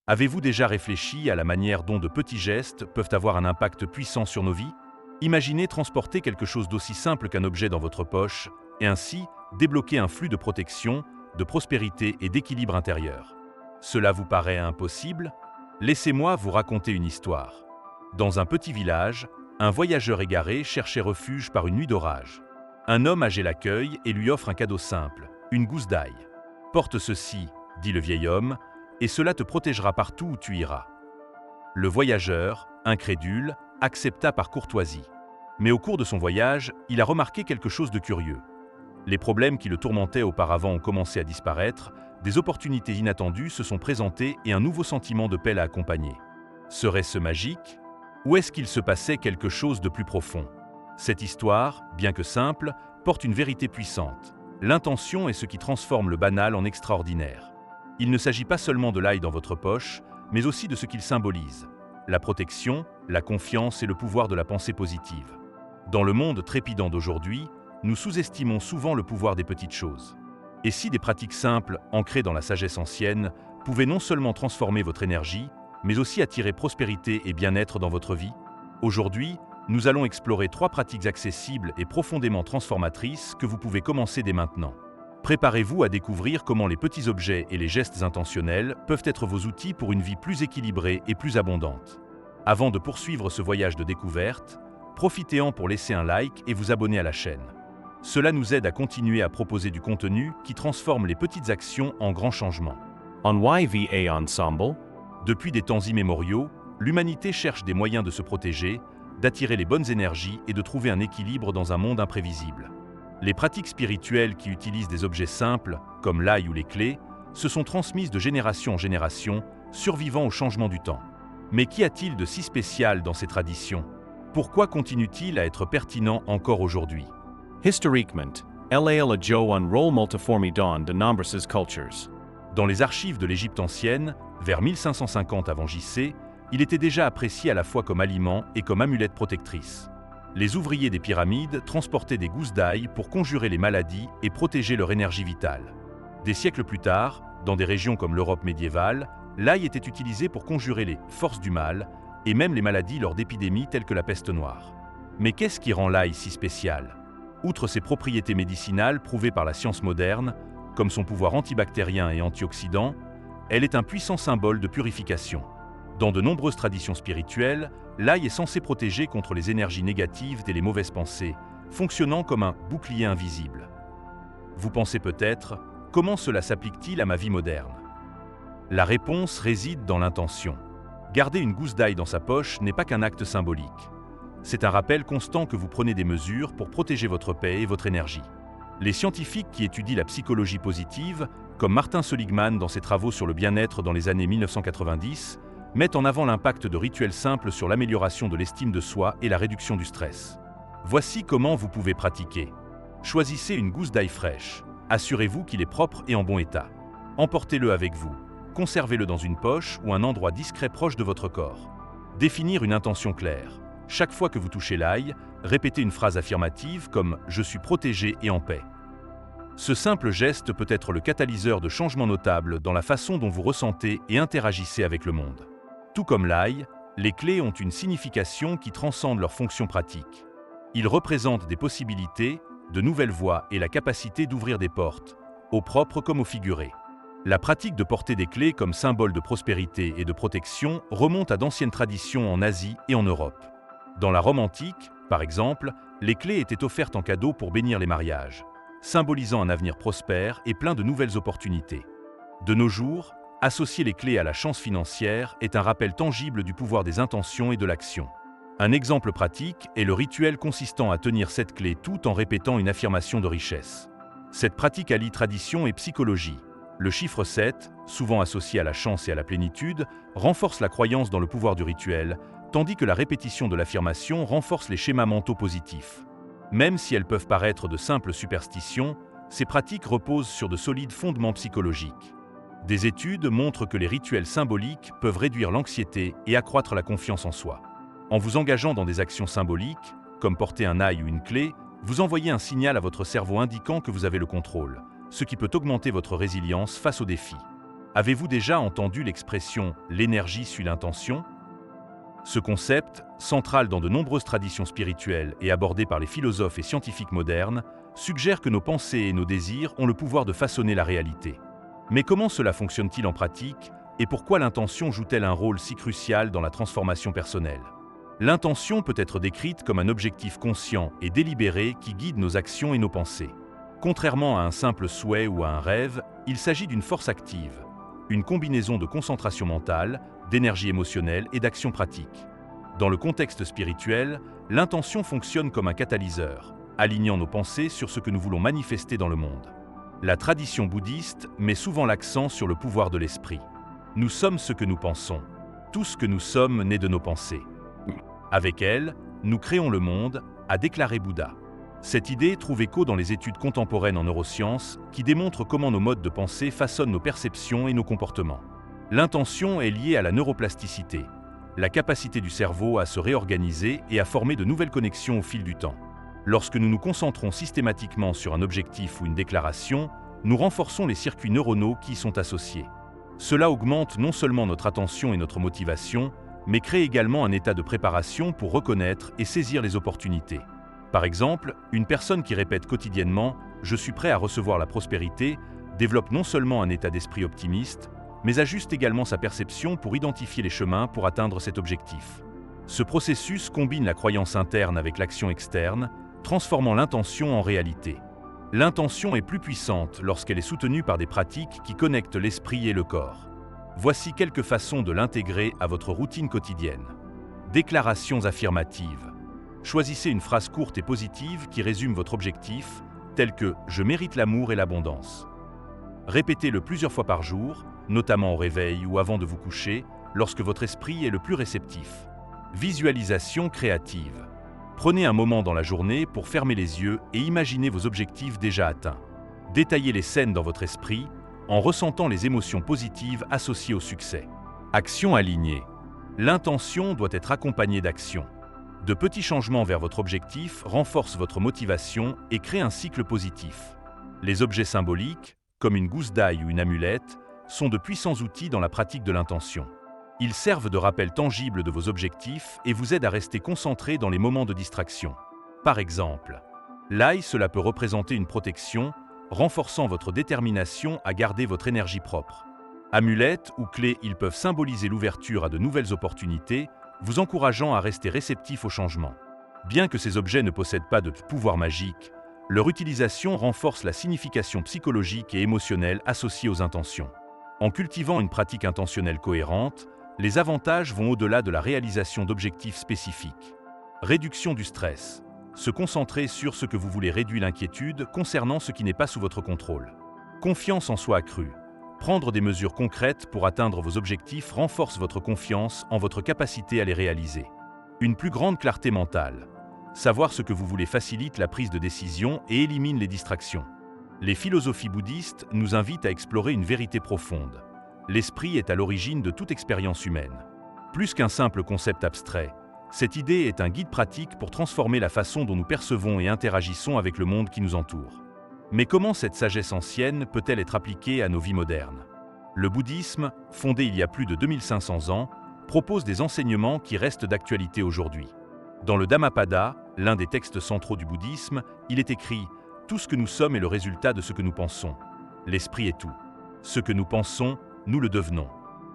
Avez-vous déjà réfléchi à la manière dont de petits gestes peuvent avoir un impact puissant sur nos vies? Imaginez transporter quelque chose d'aussi simple qu'un objet dans votre poche et ainsi débloquer un flux de protection, de prospérité et d'équilibre intérieur. Cela vous paraît impossible? Laissez-moi vous raconter une histoire. Dans un petit village, un voyageur égaré cherchait refuge par une nuit d'orage. Un homme âgé l'accueille et lui offre un cadeau simple, une gousse d'ail. « Porte ceci, dit le vieil homme, et cela te protégera partout où tu iras. » Le voyageur, incrédule, accepta par courtoisie. Mais au cours de son voyage, il a remarqué quelque chose de curieux. Les problèmes qui le tourmentaient auparavant ont commencé à disparaître, des opportunités inattendues se sont présentées et un nouveau sentiment de paix l'a accompagné. Serait-ce magique? Ou est-ce qu'il se passait quelque chose de plus profond? Cette histoire, bien que simple, porte une vérité puissante. L'intention est ce qui transforme le banal en extraordinaire. Il ne s'agit pas seulement de l'ail dans votre poche, mais aussi de ce qu'il symbolise. La protection, la confiance et le pouvoir de la pensée positive. Dans le monde trépidant d'aujourd'hui, nous sous-estimons souvent le pouvoir des petites choses. Et si des pratiques simples, ancrées dans la sagesse ancienne, pouvaient non seulement transformer votre énergie, mais aussi attirer prospérité et bien-être dans votre vie? Aujourd'hui, nous allons explorer 3 pratiques accessibles et profondément transformatrices que vous pouvez commencer dès maintenant. Préparez-vous à découvrir comment les petits objets et les gestes intentionnels peuvent être vos outils pour une vie plus équilibrée et plus abondante. Avant de poursuivre ce voyage de découverte, profitez-en pour laisser un like et vous abonner à la chaîne. Cela nous aide à continuer à proposer du contenu qui transforme les petites actions en grands changements. En YVA Ensemble, depuis des temps immémoriaux, l'humanité cherche des moyens de se protéger, d'attirer les bonnes énergies et de trouver un équilibre dans un monde imprévisible. Les pratiques spirituelles qui utilisent des objets simples, comme l'ail ou les clés, se sont transmises de génération en génération, survivant au changement du temps. Mais qu'y a-t-il de si spécial dans ces traditions? Pourquoi continuent-ils à être pertinents encore aujourd'hui? Historiquement, LAL Joe on Roll Multiformi Don de nombreuses cultures. Dans les archives de l'Égypte ancienne, vers 1550 avant JC, il était déjà apprécié à la fois comme aliment et comme amulette protectrice. Les ouvriers des pyramides transportaient des gousses d'ail pour conjurer les maladies et protéger leur énergie vitale. Des siècles plus tard, dans des régions comme l'Europe médiévale, l'ail était utilisé pour conjurer les forces du mal et même les maladies lors d'épidémies telles que la peste noire. Mais qu'est-ce qui rend l'ail si spécial? Outre ses propriétés médicinales prouvées par la science moderne, comme son pouvoir antibactérien et antioxydant, elle est un puissant symbole de purification. Dans de nombreuses traditions spirituelles, l'ail est censé protéger contre les énergies négatives et les mauvaises pensées, fonctionnant comme un bouclier invisible. Vous pensez peut-être, comment cela s'applique-t-il à ma vie moderne? La réponse réside dans l'intention. Garder une gousse d'ail dans sa poche n'est pas qu'un acte symbolique. C'est un rappel constant que vous prenez des mesures pour protéger votre paix et votre énergie. Les scientifiques qui étudient la psychologie positive, comme Martin Seligman dans ses travaux sur le bien-être dans les années 1990, mettent en avant l'impact de rituels simples sur l'amélioration de l'estime de soi et la réduction du stress. Voici comment vous pouvez pratiquer. Choisissez une gousse d'ail fraîche. Assurez-vous qu'il est propre et en bon état. Emportez-le avec vous. Conservez-le dans une poche ou un endroit discret proche de votre corps. Définir une intention claire. Chaque fois que vous touchez l'ail, répétez une phrase affirmative comme « Je suis protégé et en paix ». Ce simple geste peut être le catalyseur de changements notables dans la façon dont vous ressentez et interagissez avec le monde. Tout comme l'ail, les clés ont une signification qui transcende leur fonction pratique. Ils représentent des possibilités, de nouvelles voies et la capacité d'ouvrir des portes, au propre comme au figuré. La pratique de porter des clés comme symbole de prospérité et de protection remonte à d'anciennes traditions en Asie et en Europe. Dans la Rome antique, par exemple, les clés étaient offertes en cadeau pour bénir les mariages, symbolisant un avenir prospère et plein de nouvelles opportunités. De nos jours, associer les clés à la chance financière est un rappel tangible du pouvoir des intentions et de l'action. Un exemple pratique est le rituel consistant à tenir cette clé tout en répétant une affirmation de richesse. Cette pratique allie tradition et psychologie. Le chiffre 7, souvent associé à la chance et à la plénitude, renforce la croyance dans le pouvoir du rituel, tandis que la répétition de l'affirmation renforce les schémas mentaux positifs. Même si elles peuvent paraître de simples superstitions, ces pratiques reposent sur de solides fondements psychologiques. Des études montrent que les rituels symboliques peuvent réduire l'anxiété et accroître la confiance en soi. En vous engageant dans des actions symboliques, comme porter un ail ou une clé, vous envoyez un signal à votre cerveau indiquant que vous avez le contrôle, ce qui peut augmenter votre résilience face aux défis. Avez-vous déjà entendu l'expression « l'énergie suit l'intention » ? Ce concept, central dans de nombreuses traditions spirituelles et abordé par les philosophes et scientifiques modernes, suggère que nos pensées et nos désirs ont le pouvoir de façonner la réalité. Mais comment cela fonctionne-t-il en pratique et pourquoi l'intention joue-t-elle un rôle si crucial dans la transformation personnelle ? L'intention peut être décrite comme un objectif conscient et délibéré qui guide nos actions et nos pensées. Contrairement à un simple souhait ou à un rêve, il s'agit d'une force active, une combinaison de concentration mentale, d'énergie émotionnelle et d'action pratique. Dans le contexte spirituel, l'intention fonctionne comme un catalyseur, alignant nos pensées sur ce que nous voulons manifester dans le monde. La tradition bouddhiste met souvent l'accent sur le pouvoir de l'esprit. Nous sommes ce que nous pensons. Tout ce que nous sommes naît de nos pensées. Avec elles, nous créons le monde, a déclaré Bouddha. Cette idée trouve écho dans les études contemporaines en neurosciences qui démontrent comment nos modes de pensée façonnent nos perceptions et nos comportements. L'intention est liée à la neuroplasticité, la capacité du cerveau à se réorganiser et à former de nouvelles connexions au fil du temps. Lorsque nous nous concentrons systématiquement sur un objectif ou une déclaration, nous renforçons les circuits neuronaux qui y sont associés. Cela augmente non seulement notre attention et notre motivation, mais crée également un état de préparation pour reconnaître et saisir les opportunités. Par exemple, une personne qui répète quotidiennement « je suis prêt à recevoir la prospérité » développe non seulement un état d'esprit optimiste, mais ajuste également sa perception pour identifier les chemins pour atteindre cet objectif. Ce processus combine la croyance interne avec l'action externe, transformant l'intention en réalité. L'intention est plus puissante lorsqu'elle est soutenue par des pratiques qui connectent l'esprit et le corps. Voici quelques façons de l'intégrer à votre routine quotidienne. Déclarations affirmatives. Choisissez une phrase courte et positive qui résume votre objectif, telle que « Je mérite l'amour et l'abondance ». Répétez-le plusieurs fois par jour, notamment au réveil ou avant de vous coucher, lorsque votre esprit est le plus réceptif. Visualisation créative. Prenez un moment dans la journée pour fermer les yeux et imaginer vos objectifs déjà atteints. Détaillez les scènes dans votre esprit en ressentant les émotions positives associées au succès. Action alignée. L'intention doit être accompagnée d'action. De petits changements vers votre objectif renforcent votre motivation et créent un cycle positif. Les objets symboliques, comme une gousse d'ail ou une amulette, sont de puissants outils dans la pratique de l'intention. Ils servent de rappel tangible de vos objectifs et vous aident à rester concentré dans les moments de distraction. Par exemple, l'ail, cela peut représenter une protection, renforçant votre détermination à garder votre énergie propre. Amulettes ou clés, ils peuvent symboliser l'ouverture à de nouvelles opportunités, vous encourageant à rester réceptif au changement. Bien que ces objets ne possèdent pas de pouvoir magique, leur utilisation renforce la signification psychologique et émotionnelle associée aux intentions. En cultivant une pratique intentionnelle cohérente, les avantages vont au-delà de la réalisation d'objectifs spécifiques. Réduction du stress. Se concentrer sur ce que vous voulez réduit l'inquiétude concernant ce qui n'est pas sous votre contrôle. Confiance en soi accrue. Prendre des mesures concrètes pour atteindre vos objectifs renforce votre confiance en votre capacité à les réaliser. Une plus grande clarté mentale. Savoir ce que vous voulez facilite la prise de décision et élimine les distractions. Les philosophies bouddhistes nous invitent à explorer une vérité profonde. L'esprit est à l'origine de toute expérience humaine. Plus qu'un simple concept abstrait, cette idée est un guide pratique pour transformer la façon dont nous percevons et interagissons avec le monde qui nous entoure. Mais comment cette sagesse ancienne peut-elle être appliquée à nos vies modernes ? Le bouddhisme, fondé il y a plus de 2500 ans, propose des enseignements qui restent d'actualité aujourd'hui. Dans le Dhammapada, l'un des textes centraux du bouddhisme, il est écrit « Tout ce que nous sommes est le résultat de ce que nous pensons. L'esprit est tout. Ce que nous pensons, nous le devenons. »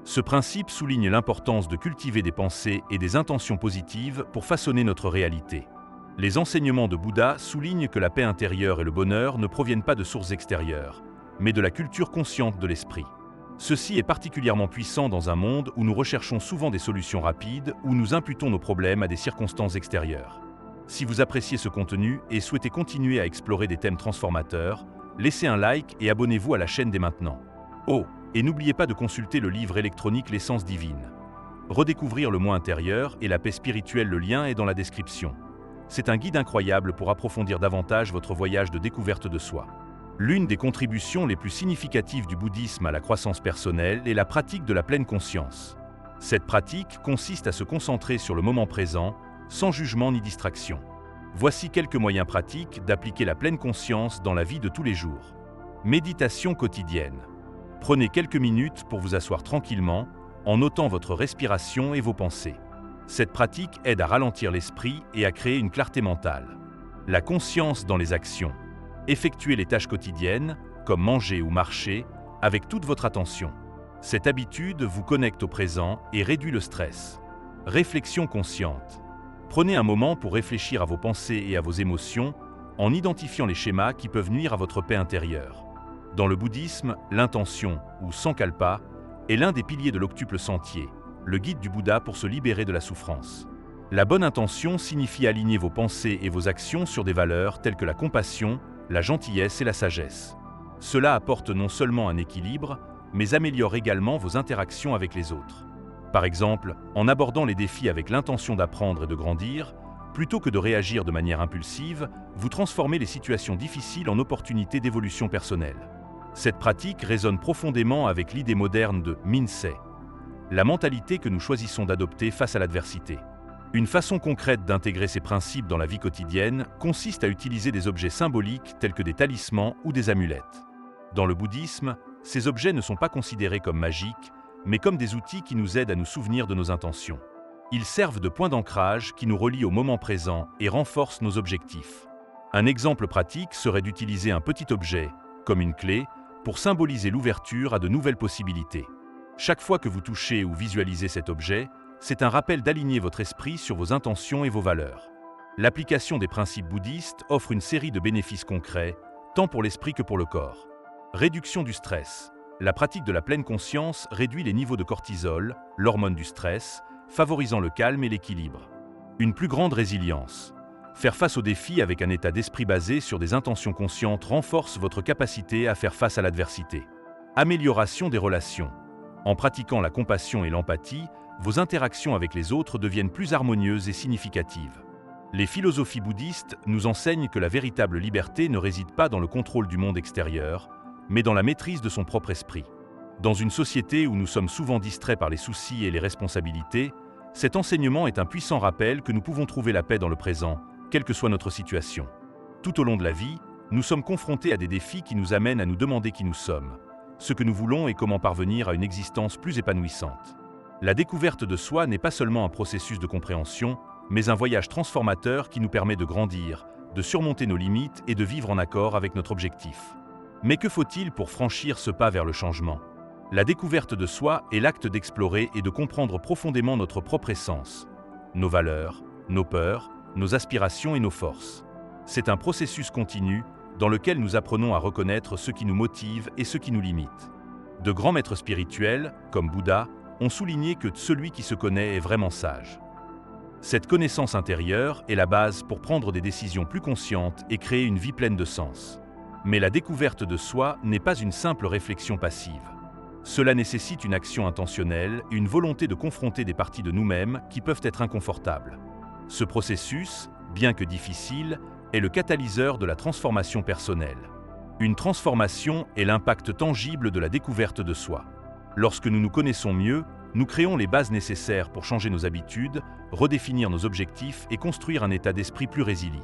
Ce principe souligne l'importance de cultiver des pensées et des intentions positives pour façonner notre réalité. Les enseignements de Bouddha soulignent que la paix intérieure et le bonheur ne proviennent pas de sources extérieures, mais de la culture consciente de l'esprit. Ceci est particulièrement puissant dans un monde où nous recherchons souvent des solutions rapides, où nous imputons nos problèmes à des circonstances extérieures. Si vous appréciez ce contenu et souhaitez continuer à explorer des thèmes transformateurs, laissez un like et abonnez-vous à la chaîne dès maintenant. Oh, et n'oubliez pas de consulter le livre électronique L'essence divine. Redécouvrir le moi intérieur et la paix spirituelle, le lien est dans la description. C'est un guide incroyable pour approfondir davantage votre voyage de découverte de soi. L'une des contributions les plus significatives du bouddhisme à la croissance personnelle est la pratique de la pleine conscience. Cette pratique consiste à se concentrer sur le moment présent, sans jugement ni distraction. Voici quelques moyens pratiques d'appliquer la pleine conscience dans la vie de tous les jours. Méditation quotidienne. Prenez quelques minutes pour vous asseoir tranquillement, en notant votre respiration et vos pensées. Cette pratique aide à ralentir l'esprit et à créer une clarté mentale. La conscience dans les actions. Effectuez les tâches quotidiennes, comme manger ou marcher, avec toute votre attention. Cette habitude vous connecte au présent et réduit le stress. Réflexion consciente. Prenez un moment pour réfléchir à vos pensées et à vos émotions en identifiant les schémas qui peuvent nuire à votre paix intérieure. Dans le bouddhisme, l'intention, ou sankalpa, est l'un des piliers de l'octuple sentier, le guide du Bouddha pour se libérer de la souffrance. La bonne intention signifie aligner vos pensées et vos actions sur des valeurs telles que la compassion, la gentillesse et la sagesse. Cela apporte non seulement un équilibre, mais améliore également vos interactions avec les autres. Par exemple, en abordant les défis avec l'intention d'apprendre et de grandir, plutôt que de réagir de manière impulsive, vous transformez les situations difficiles en opportunités d'évolution personnelle. Cette pratique résonne profondément avec l'idée moderne de Minsei, la mentalité que nous choisissons d'adopter face à l'adversité. Une façon concrète d'intégrer ces principes dans la vie quotidienne consiste à utiliser des objets symboliques tels que des talismans ou des amulettes. Dans le bouddhisme, ces objets ne sont pas considérés comme magiques, mais comme des outils qui nous aident à nous souvenir de nos intentions. Ils servent de point d'ancrage qui nous relie au moment présent et renforcent nos objectifs. Un exemple pratique serait d'utiliser un petit objet, comme une clé, pour symboliser l'ouverture à de nouvelles possibilités. Chaque fois que vous touchez ou visualisez cet objet, c'est un rappel d'aligner votre esprit sur vos intentions et vos valeurs. L'application des principes bouddhistes offre une série de bénéfices concrets, tant pour l'esprit que pour le corps. Réduction du stress. La pratique de la pleine conscience réduit les niveaux de cortisol, l'hormone du stress, favorisant le calme et l'équilibre. Une plus grande résilience. Faire face aux défis avec un état d'esprit basé sur des intentions conscientes renforce votre capacité à faire face à l'adversité. Amélioration des relations. En pratiquant la compassion et l'empathie, vos interactions avec les autres deviennent plus harmonieuses et significatives. Les philosophies bouddhistes nous enseignent que la véritable liberté ne réside pas dans le contrôle du monde extérieur, mais dans la maîtrise de son propre esprit. Dans une société où nous sommes souvent distraits par les soucis et les responsabilités, cet enseignement est un puissant rappel que nous pouvons trouver la paix dans le présent, quelle que soit notre situation. Tout au long de la vie, nous sommes confrontés à des défis qui nous amènent à nous demander qui nous sommes, ce que nous voulons et comment parvenir à une existence plus épanouissante. La découverte de soi n'est pas seulement un processus de compréhension, mais un voyage transformateur qui nous permet de grandir, de surmonter nos limites et de vivre en accord avec notre objectif. Mais que faut-il pour franchir ce pas vers le changement ? La découverte de soi est l'acte d'explorer et de comprendre profondément notre propre essence, nos valeurs, nos peurs, nos aspirations et nos forces. C'est un processus continu dans lequel nous apprenons à reconnaître ce qui nous motive et ce qui nous limite. De grands maîtres spirituels, comme Bouddha, ont souligné que celui qui se connaît est vraiment sage. Cette connaissance intérieure est la base pour prendre des décisions plus conscientes et créer une vie pleine de sens. Mais la découverte de soi n'est pas une simple réflexion passive. Cela nécessite une action intentionnelle et une volonté de confronter des parties de nous-mêmes qui peuvent être inconfortables. Ce processus, bien que difficile, est le catalyseur de la transformation personnelle. Une transformation est l'impact tangible de la découverte de soi. Lorsque nous nous connaissons mieux, nous créons les bases nécessaires pour changer nos habitudes, redéfinir nos objectifs et construire un état d'esprit plus résilient.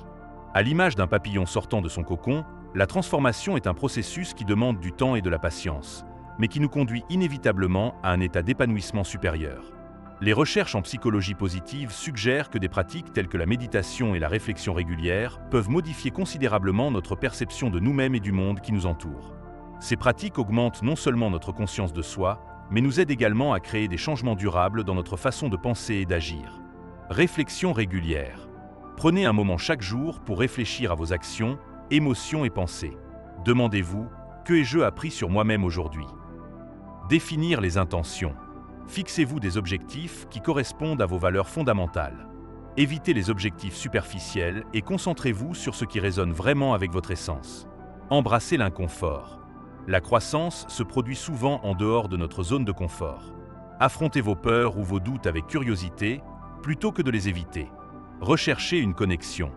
À l'image d'un papillon sortant de son cocon, la transformation est un processus qui demande du temps et de la patience, mais qui nous conduit inévitablement à un état d'épanouissement supérieur. Les recherches en psychologie positive suggèrent que des pratiques telles que la méditation et la réflexion régulière peuvent modifier considérablement notre perception de nous-mêmes et du monde qui nous entoure. Ces pratiques augmentent non seulement notre conscience de soi, mais nous aident également à créer des changements durables dans notre façon de penser et d'agir. Réflexion régulière. Prenez un moment chaque jour pour réfléchir à vos actions, émotions et pensées. Demandez-vous, que ai-je appris sur moi-même aujourd'hui ? Définir les intentions. Fixez-vous des objectifs qui correspondent à vos valeurs fondamentales. Évitez les objectifs superficiels et concentrez-vous sur ce qui résonne vraiment avec votre essence. Embrassez l'inconfort. La croissance se produit souvent en dehors de notre zone de confort. Affrontez vos peurs ou vos doutes avec curiosité, plutôt que de les éviter. Recherchez une connexion.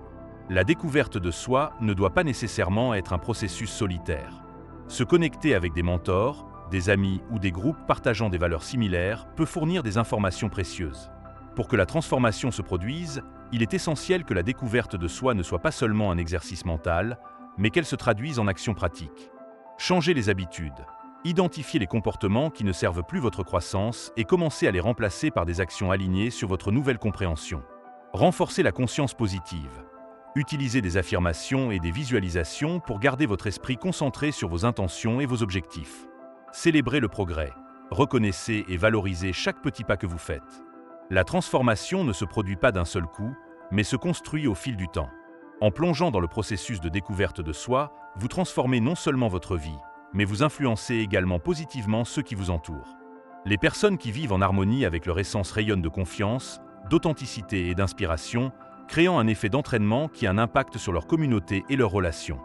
La découverte de soi ne doit pas nécessairement être un processus solitaire. Se connecter avec des mentors, des amis ou des groupes partageant des valeurs similaires peut fournir des informations précieuses. Pour que la transformation se produise, il est essentiel que la découverte de soi ne soit pas seulement un exercice mental, mais qu'elle se traduise en actions pratiques. Changez les habitudes. Identifiez les comportements qui ne servent plus votre croissance et commencez à les remplacer par des actions alignées sur votre nouvelle compréhension. Renforcez la conscience positive. Utilisez des affirmations et des visualisations pour garder votre esprit concentré sur vos intentions et vos objectifs. Célébrez le progrès. Reconnaissez et valorisez chaque petit pas que vous faites. La transformation ne se produit pas d'un seul coup, mais se construit au fil du temps. En plongeant dans le processus de découverte de soi, vous transformez non seulement votre vie, mais vous influencez également positivement ceux qui vous entourent. Les personnes qui vivent en harmonie avec leur essence rayonnent de confiance, d'authenticité et d'inspiration, créant un effet d'entraînement qui a un impact sur leur communauté et leurs relations.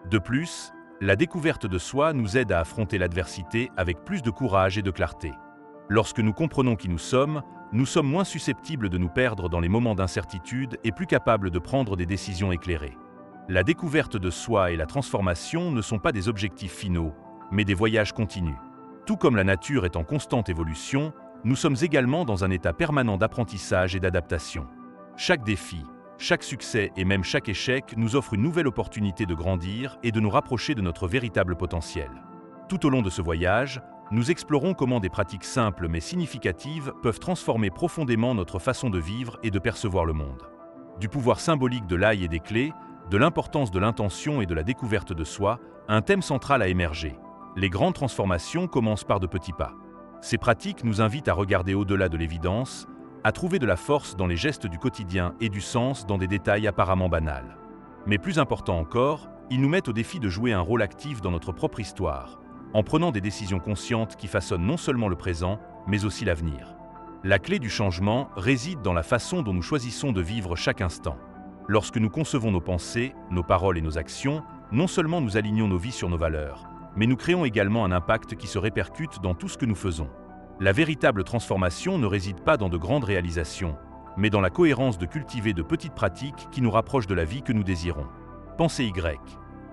De plus, la découverte de soi nous aide à affronter l'adversité avec plus de courage et de clarté. Lorsque nous comprenons qui nous sommes moins susceptibles de nous perdre dans les moments d'incertitude et plus capables de prendre des décisions éclairées. La découverte de soi et la transformation ne sont pas des objectifs finaux, mais des voyages continus. Tout comme la nature est en constante évolution, nous sommes également dans un état permanent d'apprentissage et d'adaptation. Chaque défi, chaque succès et même chaque échec nous offre une nouvelle opportunité de grandir et de nous rapprocher de notre véritable potentiel. Tout au long de ce voyage, nous explorons comment des pratiques simples mais significatives peuvent transformer profondément notre façon de vivre et de percevoir le monde. Du pouvoir symbolique de l'ail et des clés, de l'importance de l'intention et de la découverte de soi, un thème central a émergé. Les grandes transformations commencent par de petits pas. Ces pratiques nous invitent à regarder au-delà de l'évidence, à trouver de la force dans les gestes du quotidien et du sens dans des détails apparemment banals. Mais plus important encore, ils nous mettent au défi de jouer un rôle actif dans notre propre histoire, en prenant des décisions conscientes qui façonnent non seulement le présent, mais aussi l'avenir. La clé du changement réside dans la façon dont nous choisissons de vivre chaque instant. Lorsque nous concevons nos pensées, nos paroles et nos actions, non seulement nous alignons nos vies sur nos valeurs, mais nous créons également un impact qui se répercute dans tout ce que nous faisons. La véritable transformation ne réside pas dans de grandes réalisations, mais dans la cohérence de cultiver de petites pratiques qui nous rapprochent de la vie que nous désirons. Pensez Y.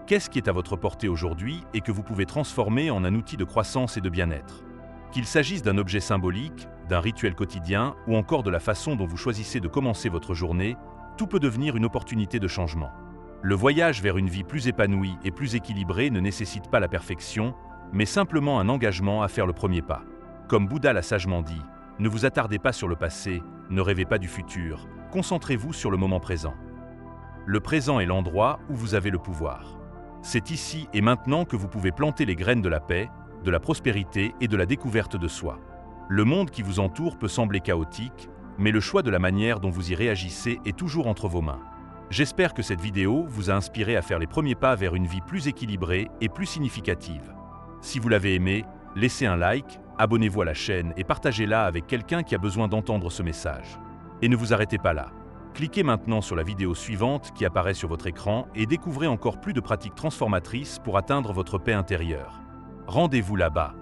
Qu'est-ce qui est à votre portée aujourd'hui et que vous pouvez transformer en un outil de croissance et de bien-être? Qu'il s'agisse d'un objet symbolique, d'un rituel quotidien ou encore de la façon dont vous choisissez de commencer votre journée, tout peut devenir une opportunité de changement. Le voyage vers une vie plus épanouie et plus équilibrée ne nécessite pas la perfection, mais simplement un engagement à faire le premier pas. Comme Bouddha l'a sagement dit, ne vous attardez pas sur le passé, ne rêvez pas du futur, concentrez-vous sur le moment présent. Le présent est l'endroit où vous avez le pouvoir. C'est ici et maintenant que vous pouvez planter les graines de la paix, de la prospérité et de la découverte de soi. Le monde qui vous entoure peut sembler chaotique, mais le choix de la manière dont vous y réagissez est toujours entre vos mains. J'espère que cette vidéo vous a inspiré à faire les premiers pas vers une vie plus équilibrée et plus significative. Si vous l'avez aimé, laissez un like, abonnez-vous à la chaîne et partagez-la avec quelqu'un qui a besoin d'entendre ce message. Et ne vous arrêtez pas là. Cliquez maintenant sur la vidéo suivante qui apparaît sur votre écran et découvrez encore plus de pratiques transformatrices pour atteindre votre paix intérieure. Rendez-vous là-bas.